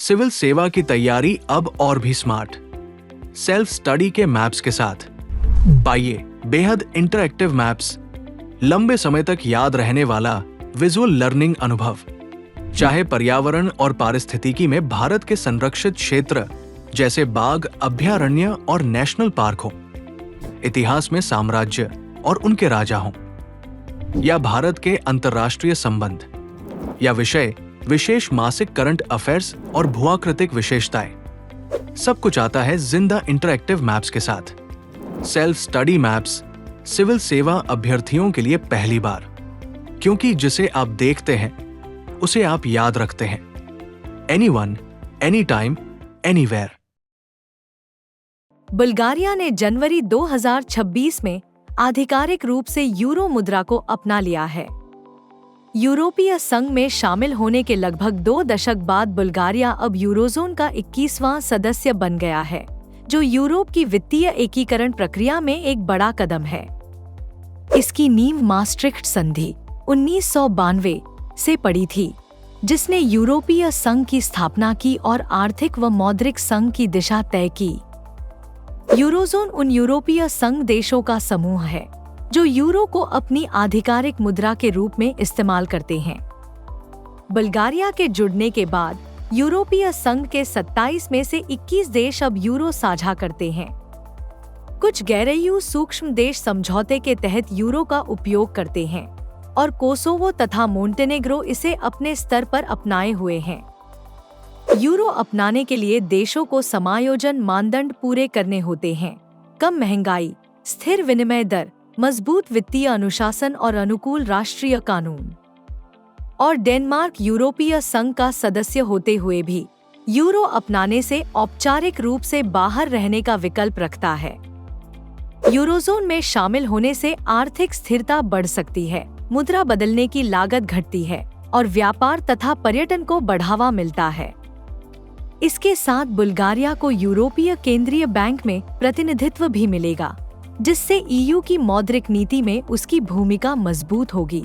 Civil सेवा की तैयारी अब और भी स्मार्ट, सेल्फ स्टडी के मैप्स के साथ। पाइए बेहद इंटरैक्टिव मैप्स, लंबे समय तक याद रहने वाला विजुअल लर्निंग अनुभव। चाहे पर्यावरण और पारिस्थितिकी में भारत के संरक्षित क्षेत्र जैसे बाघ अभयारण्य और नेशनल पार्क हो, इतिहास में साम्राज्य और उनके राजा हों, या भारत के अंतर्राष्ट्रीय संबंध, या विषय विशेष मासिक करंट अफेयर्स और भूआकृतिक विशेषताएं, सब कुछ आता है जिंदा इंटरैक्टिव मैप्स के साथ। सेल्फ स्टडी मैप्स सिविल सेवा अभ्यर्थियों के लिए पहली बार, क्योंकि जिसे आप देखते हैं उसे आप याद रखते हैं। Anyone, any time, anywhere. Bulgaria ने जनवरी 2026 में आधिकारिक रूप से यूरो मुद्रा को अपना लिया है। यूरोपीय संघ में शामिल होने के लगभग 2 दशक बाद बुल्गारिया अब यूरोजोन का 21वां सदस्य बन गया है, जो यूरोप की वित्तीय एकीकरण प्रक्रिया में एक बड़ा कदम है। इसकी नींव maastricht संधि 1992 से पड़ी थी, जिसने यूरोपीय संघ की स्थापना की और आर्थिक व मौद्रिक संघ की दिशा तय की। यूरोजोन उन यूरोपीय संघ देशों का समूह है जो यूरो को अपनी आधिकारिक मुद्रा के रूप में इस्तेमाल करते हैं। बुल्गारिया के जुड़ने के बाद यूरोपीय संघ के 27 में से 21 देश अब यूरो साझा करते हैं। कुछ गैर-ईयू सूक्ष्म देश समझौते के तहत यूरो का उपयोग करते हैं और कोसोवो तथा मोंटेनेग्रो इसे अपने स्तर पर अपनाए हुए हैं। यूरो अपनाने के लिए देशों को समायोजन मानदंड पूरे करने होते हैं: कम महंगाई, स्थिर विनिमय दर, मजबूत वित्तीय अनुशासन और अनुकूल राष्ट्रीय कानून। और डेनमार्क यूरोपीय संघ का सदस्य होते हुए भी यूरो अपनाने से औपचारिक रूप से बाहर रहने का विकल्प रखता है। यूरोजोन में शामिल होने से आर्थिक स्थिरता बढ़ सकती है, मुद्रा बदलने की लागत घटती है और व्यापार तथा पर्यटन को बढ़ावा मिलता है। इसके साथ बुल्गारिया को यूरोपीय केंद्रीय बैंक में प्रतिनिधित्व भी मिलेगा, जिससे ईयू की मौद्रिक नीति में उसकी भूमिका मजबूत होगी।